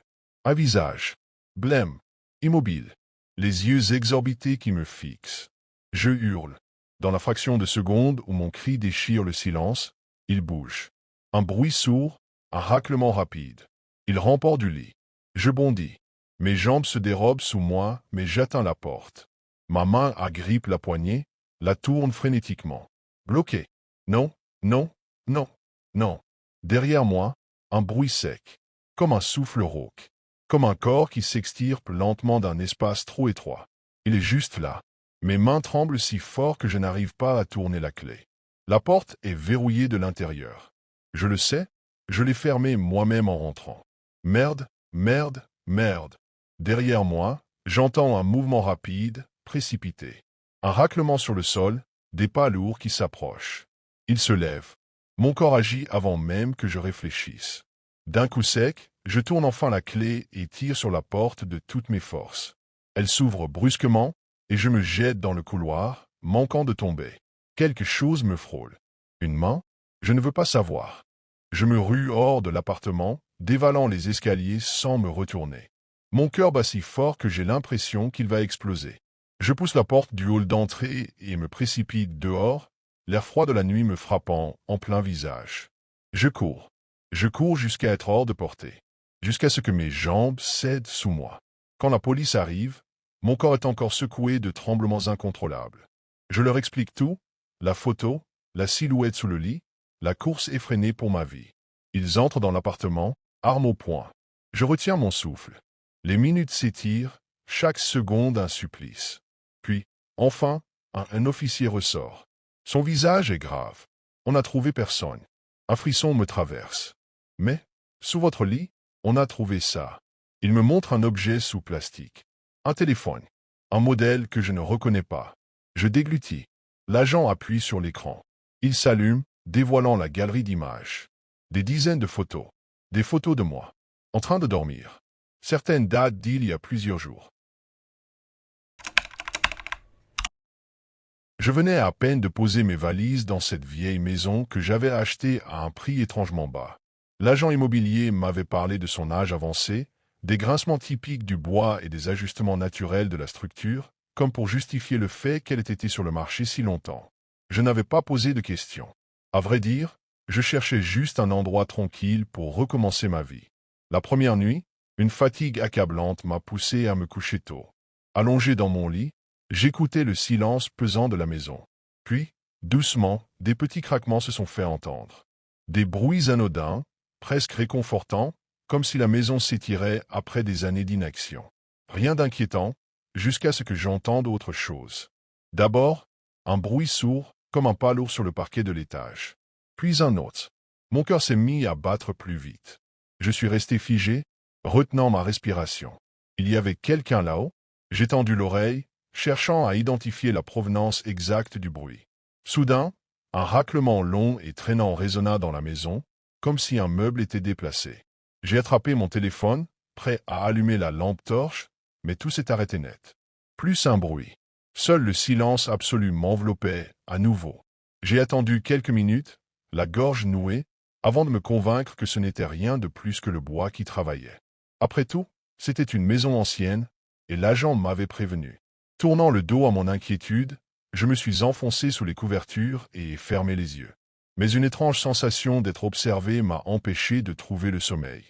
Un visage. Blême. Immobile. Les yeux exorbités qui me fixent. Je hurle. Dans la fraction de seconde où mon cri déchire le silence, il bouge. Un bruit sourd, un raclement rapide. Il remporte du lit. Je bondis. Mes jambes se dérobent sous moi, mais j'atteins la porte. Ma main agrippe la poignée, la tourne frénétiquement. Bloqué. Non, non, non, non. Derrière moi, un bruit sec. Comme un souffle rauque. Comme un corps qui s'extirpe lentement d'un espace trop étroit. Il est juste là. Mes mains tremblent si fort que je n'arrive pas à tourner la clé. La porte est verrouillée de l'intérieur. Je le sais, je l'ai fermée moi-même en rentrant. Merde, merde, merde. Derrière moi, j'entends un mouvement rapide, précipité. Un raclement sur le sol, des pas lourds qui s'approchent. Il se lève. Mon corps agit avant même que je réfléchisse. D'un coup sec, je tourne enfin la clé et tire sur la porte de toutes mes forces. Elle s'ouvre brusquement et je me jette dans le couloir, manquant de tomber. Quelque chose me frôle. Une main? Je ne veux pas savoir. Je me rue hors de l'appartement, dévalant les escaliers sans me retourner. Mon cœur bat si fort que j'ai l'impression qu'il va exploser. Je pousse la porte du hall d'entrée et me précipite dehors, l'air froid de la nuit me frappant en plein visage. Je cours. Je cours jusqu'à être hors de portée. Jusqu'à ce que mes jambes cèdent sous moi. Quand la police arrive, mon corps est encore secoué de tremblements incontrôlables. Je leur explique tout, la photo, la silhouette sous le lit, la course effrénée pour ma vie. Ils entrent dans l'appartement, armes au poing. Je retiens mon souffle. Les minutes s'étirent, chaque seconde un supplice. Puis, enfin, un officier ressort. Son visage est grave. On n'a trouvé personne. Un frisson me traverse. Mais, sous votre lit, on a trouvé ça. Il me montre un objet sous plastique. Un téléphone. Un modèle que je ne reconnais pas. Je déglutis. L'agent appuie sur l'écran. Il s'allume, dévoilant la galerie d'images. Des dizaines de photos. Des photos de moi. En train de dormir. Certaines datent d'il y a plusieurs jours. Je venais à peine de poser mes valises dans cette vieille maison que j'avais achetée à un prix étrangement bas. L'agent immobilier m'avait parlé de son âge avancé, des grincements typiques du bois et des ajustements naturels de la structure, comme pour justifier le fait qu'elle ait été sur le marché si longtemps. Je n'avais pas posé de questions. À vrai dire, je cherchais juste un endroit tranquille pour recommencer ma vie. La première nuit, une fatigue accablante m'a poussé à me coucher tôt. Allongé dans mon lit, j'écoutais le silence pesant de la maison. Puis, doucement, des petits craquements se sont fait entendre. Des bruits anodins, presque réconfortants, comme si la maison s'étirait après des années d'inaction. Rien d'inquiétant, jusqu'à ce que j'entende autre chose. D'abord, un bruit sourd, comme un pas lourd sur le parquet de l'étage. Puis un autre. Mon cœur s'est mis à battre plus vite. Je suis resté figé, retenant ma respiration. Il y avait quelqu'un là-haut. J'ai tendu l'oreille, cherchant à identifier la provenance exacte du bruit. Soudain, un raclement long et traînant résonna dans la maison, comme si un meuble était déplacé. J'ai attrapé mon téléphone, prêt à allumer la lampe torche, mais tout s'est arrêté net. Plus un bruit. Seul le silence absolu m'enveloppait à nouveau. J'ai attendu quelques minutes, la gorge nouée, avant de me convaincre que ce n'était rien de plus que le bois qui travaillait. Après tout, c'était une maison ancienne, et l'agent m'avait prévenu. Tournant le dos à mon inquiétude, je me suis enfoncé sous les couvertures et fermé les yeux. Mais une étrange sensation d'être observé m'a empêché de trouver le sommeil.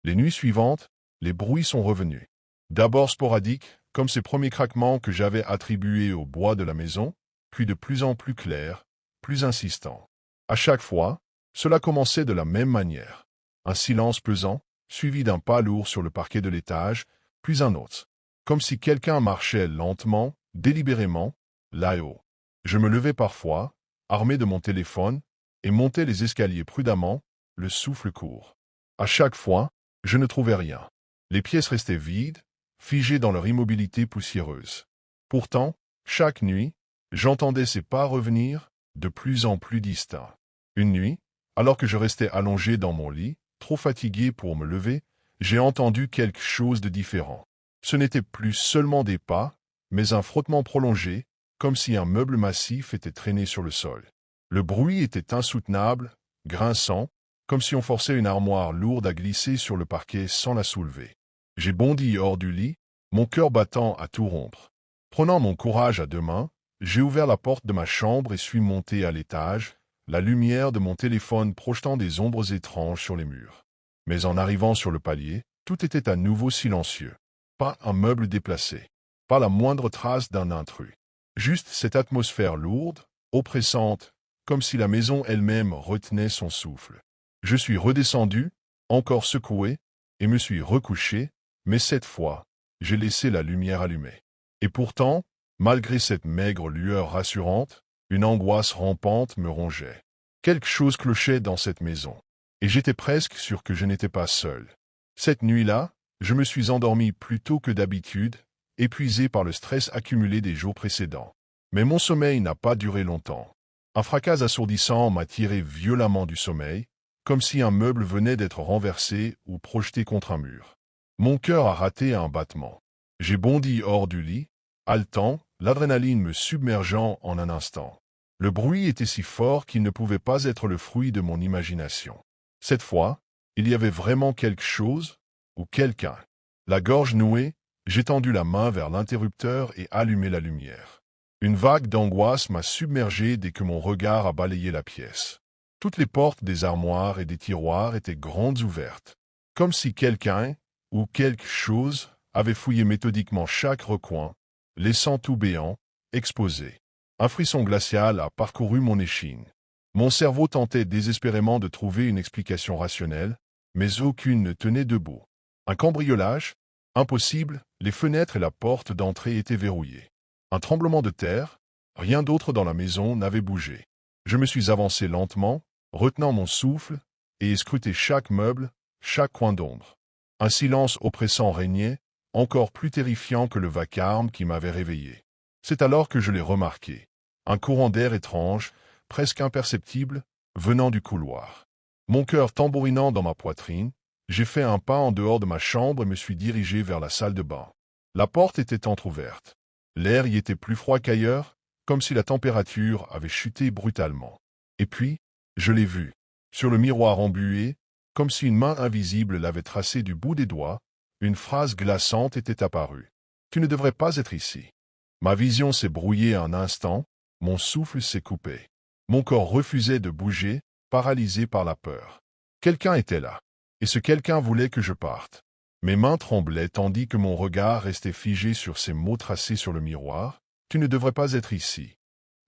Les nuits suivantes, les bruits sont revenus. D'abord sporadiques, comme ces premiers craquements que j'avais attribués au bois de la maison, puis de plus en plus clairs, plus insistants. À chaque fois, cela commençait de la même manière. Un silence pesant, suivi d'un pas lourd sur le parquet de l'étage, puis un autre. Comme si quelqu'un marchait lentement, délibérément, là-haut. Je me levais parfois, armé de mon téléphone, et montais les escaliers prudemment, le souffle court. À chaque fois, je ne trouvais rien. Les pièces restaient vides, figées dans leur immobilité poussiéreuse. Pourtant, chaque nuit, j'entendais ces pas revenir, de plus en plus distincts. Une nuit, alors que je restais allongé dans mon lit, trop fatigué pour me lever, j'ai entendu quelque chose de différent. Ce n'était plus seulement des pas, mais un frottement prolongé, comme si un meuble massif était traîné sur le sol. Le bruit était insoutenable, grinçant, comme si on forçait une armoire lourde à glisser sur le parquet sans la soulever. J'ai bondi hors du lit, mon cœur battant à tout rompre. Prenant mon courage à deux mains, j'ai ouvert la porte de ma chambre et suis monté à l'étage, la lumière de mon téléphone projetant des ombres étranges sur les murs. Mais en arrivant sur le palier, tout était à nouveau silencieux. Pas un meuble déplacé, pas la moindre trace d'un intrus. Juste cette atmosphère lourde, oppressante, comme si la maison elle-même retenait son souffle. Je suis redescendu, encore secoué, et me suis recouché, mais cette fois, j'ai laissé la lumière allumée. Et pourtant, malgré cette maigre lueur rassurante, une angoisse rampante me rongeait. Quelque chose clochait dans cette maison, et j'étais presque sûr que je n'étais pas seul. Cette nuit-là, je me suis endormi plus tôt que d'habitude, épuisé par le stress accumulé des jours précédents. Mais mon sommeil n'a pas duré longtemps. Un fracas assourdissant m'a tiré violemment du sommeil, comme si un meuble venait d'être renversé ou projeté contre un mur. Mon cœur a raté un battement. J'ai bondi hors du lit, haletant, l'adrénaline me submergeant en un instant. Le bruit était si fort qu'il ne pouvait pas être le fruit de mon imagination. Cette fois, il y avait vraiment quelque chose, ou quelqu'un. La gorge nouée, j'ai tendu la main vers l'interrupteur et allumé la lumière. Une vague d'angoisse m'a submergé dès que mon regard a balayé la pièce. Toutes les portes des armoires et des tiroirs étaient grandes ouvertes, comme si quelqu'un, ou quelque chose, avait fouillé méthodiquement chaque recoin, laissant tout béant, exposé. Un frisson glacial a parcouru mon échine. Mon cerveau tentait désespérément de trouver une explication rationnelle, mais aucune ne tenait debout. Un cambriolage? Impossible, les fenêtres et la porte d'entrée étaient verrouillées. Un tremblement de terre? Rien d'autre dans la maison n'avait bougé. Je me suis avancé lentement, retenant mon souffle, et ai scruté chaque meuble, chaque coin d'ombre. Un silence oppressant régnait, encore plus terrifiant que le vacarme qui m'avait réveillé. C'est alors que je l'ai remarqué. Un courant d'air étrange, presque imperceptible, venant du couloir. Mon cœur tambourinant dans ma poitrine, j'ai fait un pas en dehors de ma chambre et me suis dirigé vers la salle de bain. La porte était entr'ouverte. L'air y était plus froid qu'ailleurs, comme si la température avait chuté brutalement. Et puis, je l'ai vu. Sur le miroir embué, comme si une main invisible l'avait tracé du bout des doigts, une phrase glaçante était apparue. « Tu ne devrais pas être ici. » Ma vision s'est brouillée un instant, mon souffle s'est coupé. Mon corps refusait de bouger, paralysé par la peur. Quelqu'un était là, et ce quelqu'un voulait que je parte. Mes mains tremblaient tandis que mon regard restait figé sur ces mots tracés sur le miroir. « Tu ne devrais pas être ici. »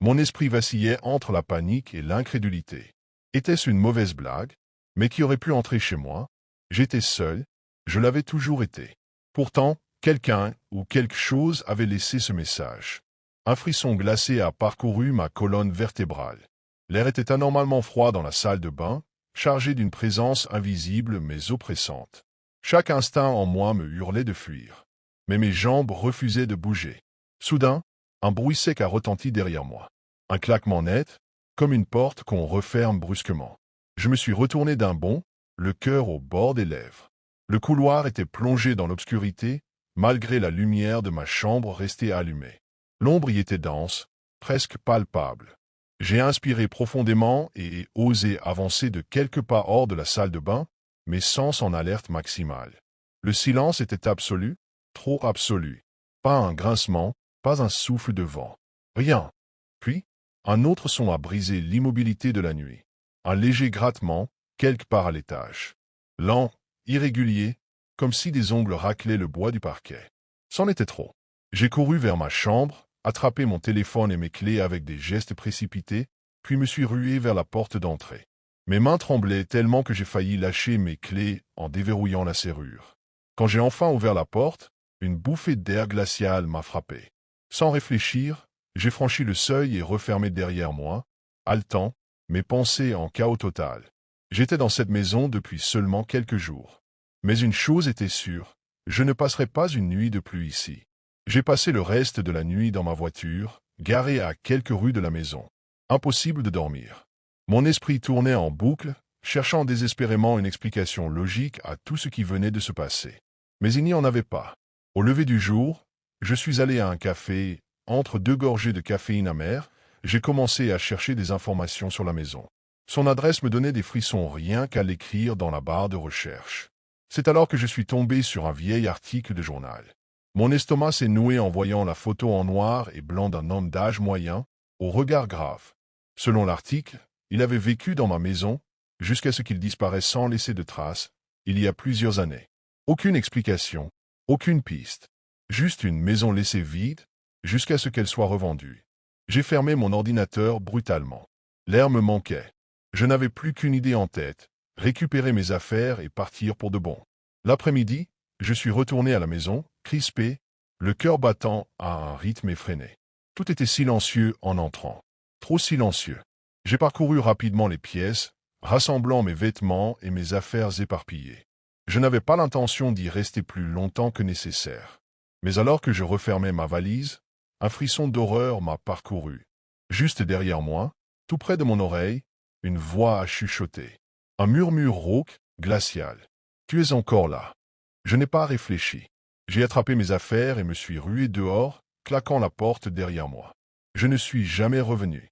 Mon esprit vacillait entre la panique et l'incrédulité. Était-ce une mauvaise blague? Mais qui aurait pu entrer chez moi? J'étais seul, je l'avais toujours été. Pourtant, quelqu'un ou quelque chose avait laissé ce message. Un frisson glacé a parcouru ma colonne vertébrale. L'air était anormalement froid dans la salle de bain, chargé d'une présence invisible mais oppressante. Chaque instinct en moi me hurlait de fuir. Mais mes jambes refusaient de bouger. Soudain, un bruit sec a retenti derrière moi. Un claquement net, comme une porte qu'on referme brusquement. Je me suis retourné d'un bond, le cœur au bord des lèvres. Le couloir était plongé dans l'obscurité, malgré la lumière de ma chambre restée allumée. L'ombre y était dense, presque palpable. J'ai inspiré profondément et ai osé avancer de quelques pas hors de la salle de bain, mes sens en alerte maximale. Le silence était absolu, trop absolu. Pas un grincement, pas un souffle de vent. Rien. Puis, un autre son a brisé l'immobilité de la nuit. Un léger grattement, quelque part à l'étage. Lent, irrégulier, comme si des ongles raclaient le bois du parquet. C'en était trop. J'ai couru vers ma chambre, attrapé mon téléphone et mes clés avec des gestes précipités, puis me suis rué vers la porte d'entrée. Mes mains tremblaient tellement que j'ai failli lâcher mes clés en déverrouillant la serrure. Quand j'ai enfin ouvert la porte, une bouffée d'air glacial m'a frappé. Sans réfléchir, j'ai franchi le seuil et refermé derrière moi, haletant, mes pensées en chaos total. J'étais dans cette maison depuis seulement quelques jours. Mais une chose était sûre, je ne passerai pas une nuit de plus ici. J'ai passé le reste de la nuit dans ma voiture, garée à quelques rues de la maison. Impossible de dormir. Mon esprit tournait en boucle, cherchant désespérément une explication logique à tout ce qui venait de se passer. Mais il n'y en avait pas. Au lever du jour, je suis allé à un café. Entre deux gorgées de caféine amère, j'ai commencé à chercher des informations sur la maison. Son adresse me donnait des frissons rien qu'à l'écrire dans la barre de recherche. C'est alors que je suis tombé sur un vieil article de journal. Mon estomac s'est noué en voyant la photo en noir et blanc d'un homme d'âge moyen, au regard grave. Selon l'article, il avait vécu dans ma maison, jusqu'à ce qu'il disparaisse sans laisser de traces, il y a plusieurs années. Aucune explication, aucune piste. Juste une maison laissée vide, jusqu'à ce qu'elle soit revendue. J'ai fermé mon ordinateur brutalement. L'air me manquait. Je n'avais plus qu'une idée en tête, récupérer mes affaires et partir pour de bon. L'après-midi, je suis retourné à la maison, crispé, le cœur battant à un rythme effréné. Tout était silencieux en entrant. Trop silencieux. J'ai parcouru rapidement les pièces, rassemblant mes vêtements et mes affaires éparpillées. Je n'avais pas l'intention d'y rester plus longtemps que nécessaire. Mais alors que je refermais ma valise, un frisson d'horreur m'a parcouru. Juste derrière moi, tout près de mon oreille, une voix a chuchoté. Un murmure rauque, glacial. Tu es encore là. Je n'ai pas réfléchi. J'ai attrapé mes affaires et me suis rué dehors, claquant la porte derrière moi. Je ne suis jamais revenu.